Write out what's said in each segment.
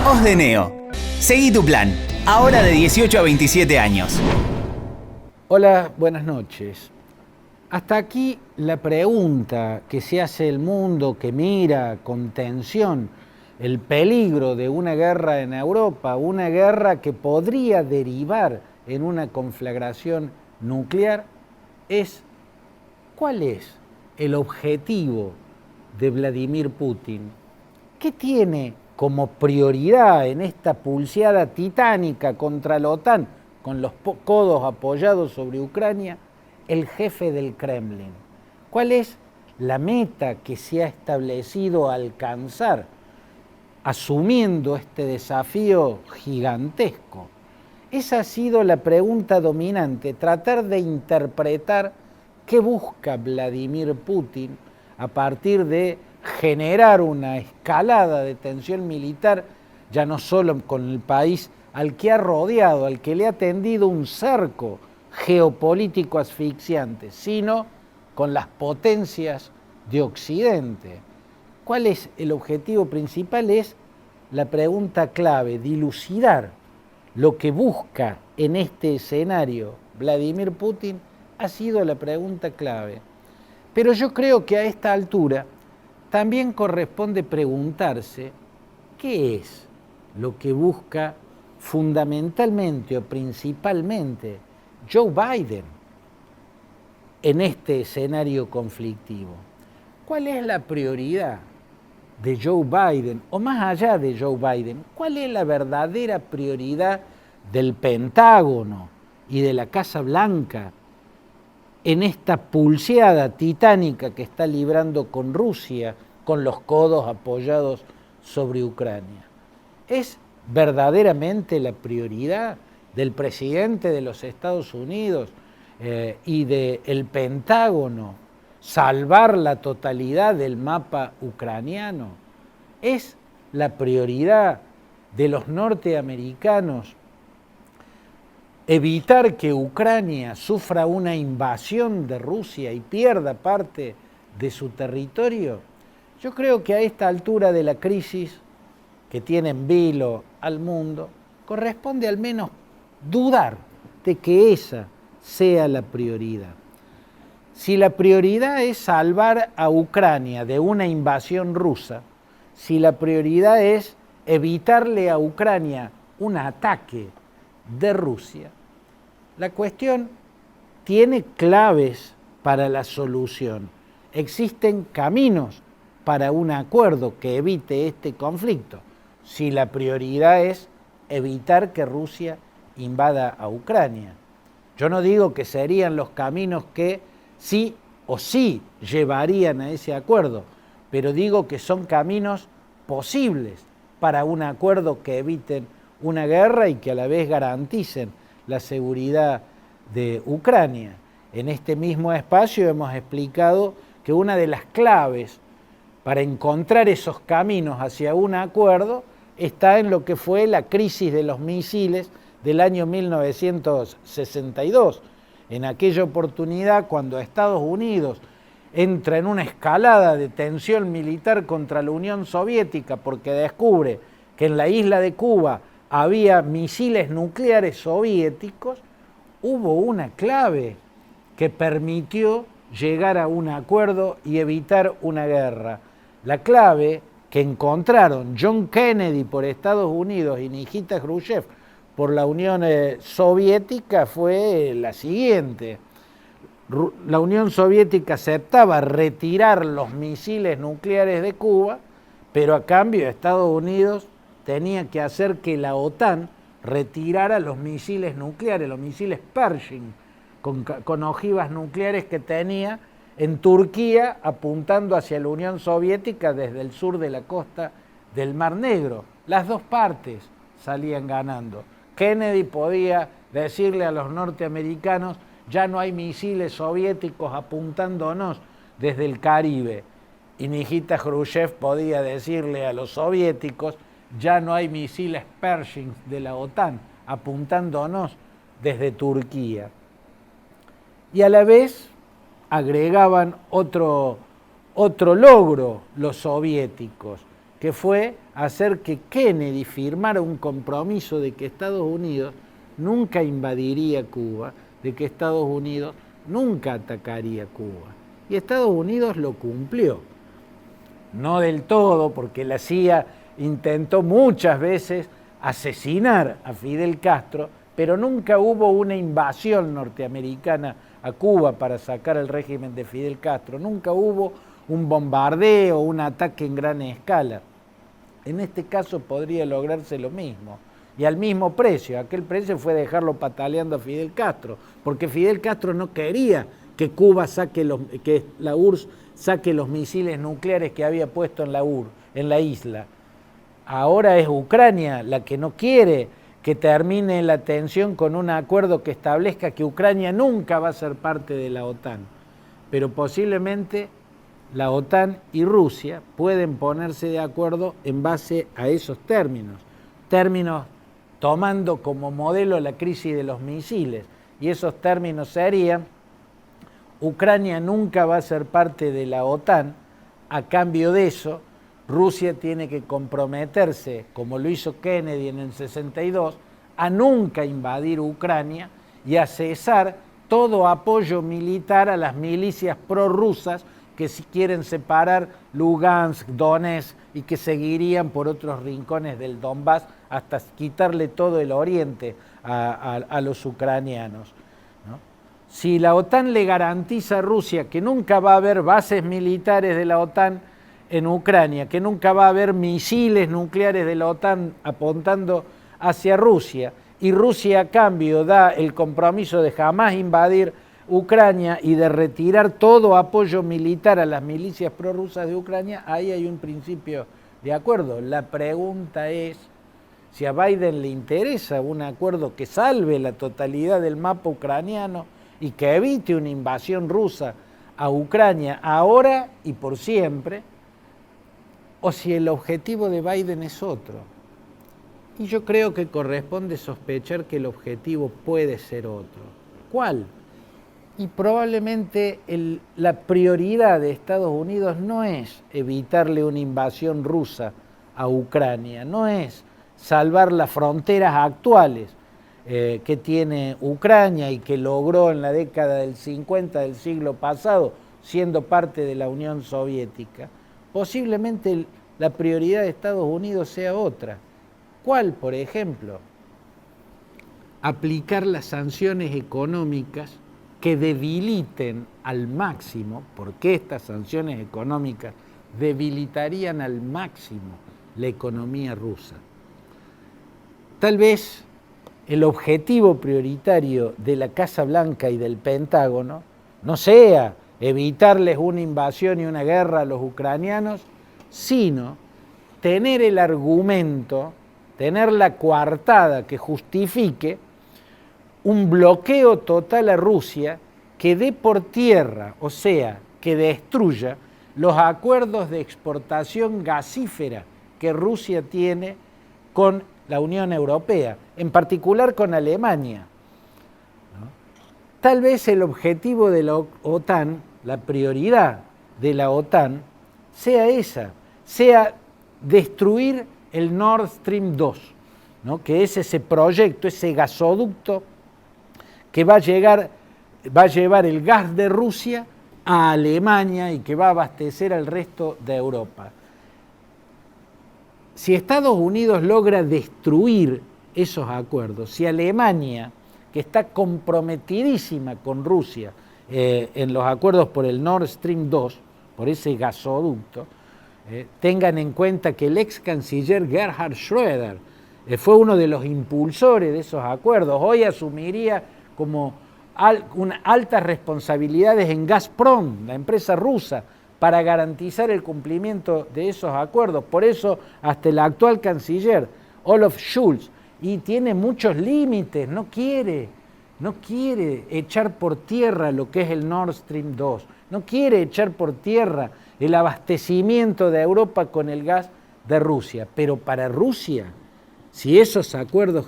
Os de Neo. Seguí tu plan. Ahora de 18 a 27 años. Hola, buenas noches. Hasta aquí la pregunta que se hace el mundo, que mira con tensión el peligro de una guerra en Europa, una guerra que podría derivar en una conflagración nuclear, es ¿cuál es el objetivo de Vladimir Putin? ¿Qué tiene como prioridad en esta pulseada titánica contra la OTAN, con los codos apoyados sobre Ucrania, el jefe del Kremlin? ¿Cuál es la meta que se ha establecido alcanzar asumiendo este desafío gigantesco? Esa ha sido la pregunta dominante, tratar de interpretar qué busca Vladimir Putin a partir de generar una escalada de tensión militar, ya no solo con el país al que ha rodeado, al que le ha tendido un cerco geopolítico asfixiante, sino con las potencias de Occidente. ¿Cuál es el objetivo principal? Es la pregunta clave, dilucidar lo que busca en este escenario Vladimir Putin ha sido la pregunta clave. Pero yo creo que a esta altura también corresponde preguntarse qué es lo que busca fundamentalmente o principalmente Joe Biden en este escenario conflictivo. ¿Cuál es la prioridad de Joe Biden, o más allá de Joe Biden, cuál es la verdadera prioridad del Pentágono y de la Casa Blanca en esta pulseada titánica que está librando con Rusia, con los codos apoyados sobre Ucrania? ¿Es verdaderamente la prioridad del presidente de los Estados Unidos y del Pentágono salvar la totalidad del mapa ucraniano? ¿Es la prioridad de los norteamericanos evitar que Ucrania sufra una invasión de Rusia y pierda parte de su territorio? Yo creo que a esta altura de la crisis que tiene en vilo al mundo, corresponde al menos dudar de que esa sea la prioridad. Si la prioridad es salvar a Ucrania de una invasión rusa, si la prioridad es evitarle a Ucrania un ataque de Rusia, la cuestión tiene claves para la solución. Existen caminos para un acuerdo que evite este conflicto, si la prioridad es evitar que Rusia invada a Ucrania. Yo no digo que serían los caminos que sí o sí llevarían a ese acuerdo, pero digo que son caminos posibles para un acuerdo que eviten una guerra y que a la vez garanticen la seguridad de Ucrania. En este mismo espacio hemos explicado que una de las claves para encontrar esos caminos hacia un acuerdo está en lo que fue la crisis de los misiles del año 1962. En aquella oportunidad, cuando Estados Unidos entra en una escalada de tensión militar contra la Unión Soviética porque descubre que en la isla de Cuba había misiles nucleares soviéticos, hubo una clave que permitió llegar a un acuerdo y evitar una guerra. La clave que encontraron John Kennedy por Estados Unidos y Nikita Khrushchev por la Unión Soviética fue la siguiente. La Unión Soviética aceptaba retirar los misiles nucleares de Cuba, pero a cambio Estados Unidos tenía que hacer que la OTAN retirara los misiles nucleares, los misiles Pershing, con ojivas nucleares que tenía en Turquía, apuntando hacia la Unión Soviética desde el sur de la costa del Mar Negro. Las dos partes salían ganando. Kennedy podía decirle a los norteamericanos: ya no hay misiles soviéticos apuntándonos desde el Caribe. Y Nikita Khrushchev podía decirle a los soviéticos: ya no hay misiles Pershing de la OTAN apuntándonos desde Turquía. Y a la vez agregaban otro logro los soviéticos, que fue hacer que Kennedy firmara un compromiso de que Estados Unidos nunca invadiría Cuba, de que Estados Unidos nunca atacaría Cuba. Y Estados Unidos lo cumplió. No del todo, porque la CIA intentó muchas veces asesinar a Fidel Castro, pero nunca hubo una invasión norteamericana a Cuba para sacar el régimen de Fidel Castro, nunca hubo un bombardeo, un ataque en gran escala. En este caso podría lograrse lo mismo, y al mismo precio. Aquel precio fue dejarlo pataleando a Fidel Castro, porque Fidel Castro no quería que Cuba que la URSS saque los misiles nucleares que había puesto en la isla. Ahora es Ucrania la que no quiere que termine la tensión con un acuerdo que establezca que Ucrania nunca va a ser parte de la OTAN, pero posiblemente la OTAN y Rusia pueden ponerse de acuerdo en base a esos términos tomando como modelo la crisis de los misiles, y esos términos serían: Ucrania nunca va a ser parte de la OTAN, a cambio de eso Rusia tiene que comprometerse, como lo hizo Kennedy en el 62, a nunca invadir Ucrania y a cesar todo apoyo militar a las milicias prorrusas que si quieren separar Lugansk, Donetsk y que seguirían por otros rincones del Donbass hasta quitarle todo el oriente a los ucranianos, ¿no? Si la OTAN le garantiza a Rusia que nunca va a haber bases militares de la OTAN en Ucrania, que nunca va a haber misiles nucleares de la OTAN apuntando hacia Rusia, y Rusia a cambio da el compromiso de jamás invadir Ucrania y de retirar todo apoyo militar a las milicias prorrusas de Ucrania, ahí hay un principio de acuerdo. La pregunta es si a Biden le interesa un acuerdo que salve la totalidad del mapa ucraniano y que evite una invasión rusa a Ucrania ahora y por siempre, o si el objetivo de Biden es otro. Y yo creo que corresponde sospechar que el objetivo puede ser otro. ¿Cuál? Y probablemente la prioridad de Estados Unidos no es evitarle una invasión rusa a Ucrania, no es salvar las fronteras actuales que tiene Ucrania y que logró en la década del 50 del siglo pasado, siendo parte de la Unión Soviética. Posiblemente la prioridad de Estados Unidos sea otra. ¿Cuál, por ejemplo? Aplicar las sanciones económicas que debiliten al máximo, porque estas sanciones económicas debilitarían al máximo la economía rusa. Tal vez el objetivo prioritario de la Casa Blanca y del Pentágono no sea evitarles una invasión y una guerra a los ucranianos, sino tener el argumento, tener la coartada que justifique un bloqueo total a Rusia que dé por tierra, o sea, que destruya los acuerdos de exportación gasífera que Rusia tiene con la Unión Europea, en particular con Alemania, ¿no? Tal vez el objetivo de la OTAN, la prioridad de la OTAN, sea esa, sea destruir el Nord Stream 2, ¿no? Que es ese proyecto, ese gasoducto que va a llevar el gas de Rusia a Alemania y que va a abastecer al resto de Europa. Si Estados Unidos logra destruir esos acuerdos, si Alemania, que está comprometidísima con Rusia en los acuerdos por el Nord Stream 2, por ese gasoducto, tengan en cuenta que el ex canciller Gerhard Schröder fue uno de los impulsores de esos acuerdos, hoy asumiría como altas responsabilidades en Gazprom, la empresa rusa, para garantizar el cumplimiento de esos acuerdos. Por eso, hasta el actual canciller, Olaf Scholz, y tiene muchos límites, no quiere echar por tierra lo que es el Nord Stream 2, no quiere echar por tierra el abastecimiento de Europa con el gas de Rusia. Pero para Rusia, si esos acuerdos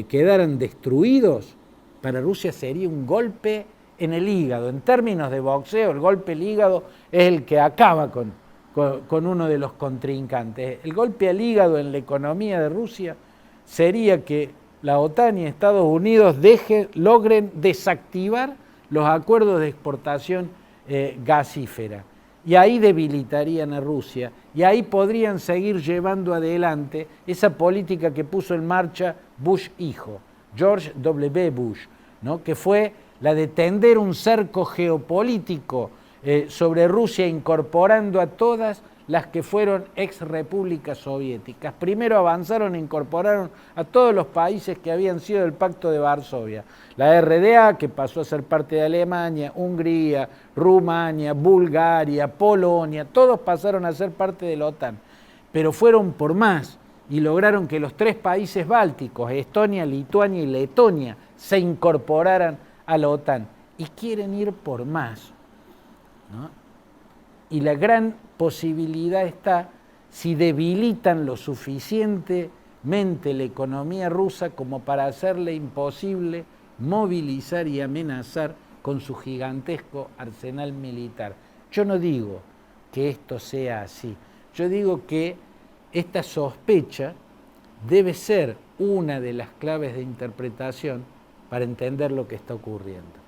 quedaran destruidos, para Rusia sería un golpe en el hígado. En términos de boxeo, el golpe al hígado es el que acaba con con uno de los contrincantes. El golpe al hígado en la economía de Rusia sería que la OTAN y Estados Unidos logren desactivar los acuerdos de exportación gasífera. Y ahí debilitarían a Rusia, y ahí podrían seguir llevando adelante esa política que puso en marcha Bush hijo, George W. Bush, ¿no? Que fue la de tender un cerco geopolítico sobre Rusia, incorporando a todas las que fueron ex repúblicas soviéticas. Primero avanzaron e incorporaron a todos los países que habían sido del Pacto de Varsovia. La RDA, que pasó a ser parte de Alemania, Hungría, Rumania, Bulgaria, Polonia, todos pasaron a ser parte de la OTAN. Pero fueron por más y lograron que los 3 países bálticos, Estonia, Lituania y Letonia, se incorporaran a la OTAN. Y quieren ir por más, ¿no? Y la gran posibilidad está si debilitan lo suficientemente la economía rusa como para hacerle imposible movilizar y amenazar con su gigantesco arsenal militar. Yo no digo que esto sea así, yo digo que esta sospecha debe ser una de las claves de interpretación para entender lo que está ocurriendo.